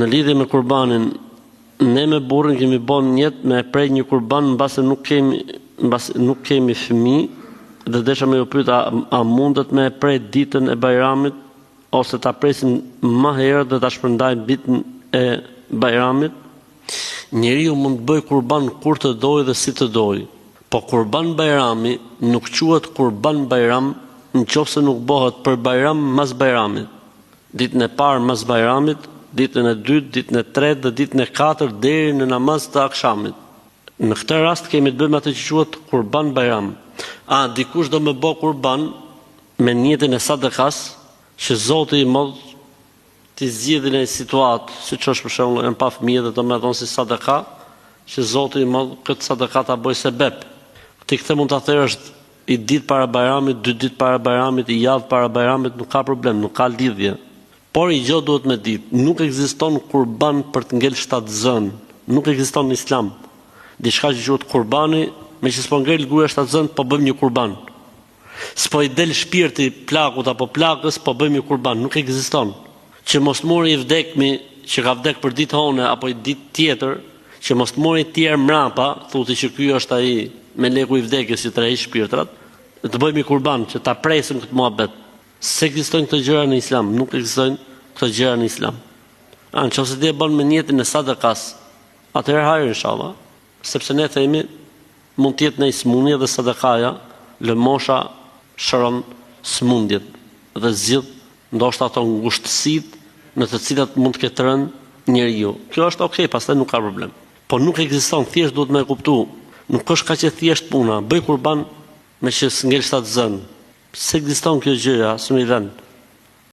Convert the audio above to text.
Në lidhje me kurbanin, ne me burrin kemi bën njet me prej një kurban mbase nuk kemi fëmijë, dhe desha me ju pyet a mundet me prej ditën e Bajramit ose ta presim më herët dhe ta shpërndajmë ditën e Bajramit. Njeriu mund të bëj kurban kur të dojë dhe si të dojë. Po kurban Bajrami nuk quhet kurban Bajram nëse nuk bëhet për Bajram mas Bajramit. Ditën e parë mas Bajramit, ditën e dytë, ditën e tretë dhe ditën e katërt deri në namaz të akşamit. Në këtë rast kemi të bëjmë atë që quhet kurban Bajram. Dikush do më bë kurban me niyetin e sadekas, që Zoti i Madh t'i zgjidhë në situatë, siç është për shembull janë pa fëmijë dhe do më thonë si sadaka, që Zoti i Madh këtë sadaka ta bëj sebeb. Ti këtë mund ta thërësh i ditë para Bajramit, 2 ditë para Bajramit, i javë para Bajramit, nuk ka problem, nuk ka lidhje. Por i gjë duhet me ditë, nuk ekziston kurban për të ngel 7 zën, nuk ekziston në Islam. Diçka që quhet kurbani, me që s'po ngel gruaja 7 zën, po bëjmë një kurban. S'po i del shpirti plakut apo plakës, po bëjmë një kurban, nuk ekziston. Që mos mori i vdekmi që ka vdek për ditë hone apo i ditë tjetër, që mos mori tjerë mrapa, thuti që ky është ai me leku i vdekjes që tërheq shpirtrat, të bëjmë një kurban që ta presim këtë muhabet. S'ekzistojnë këto gjëra në Islam, nuk ekzistojnë këto gjëra në Islam. Nëse ti e bën me niyetin e sadakas, atëherë hajër inshallah, sepse ne themi mund të jetë në smundje dhe sadakaja, lëmosha shëron smundjet dhe zgjidh ndoshta ato ngushtësitë në të cilat mund të ketë rënë njeriu. Kjo është okay, pastaj nuk ka problem. Po nuk ekziston, thjesht duhet më e kuptu. Nuk është kaq e thjesht puna. Bëj kurban me që s'ngel 7 zën. Se ekziston kjo gjëja, s'më i vën.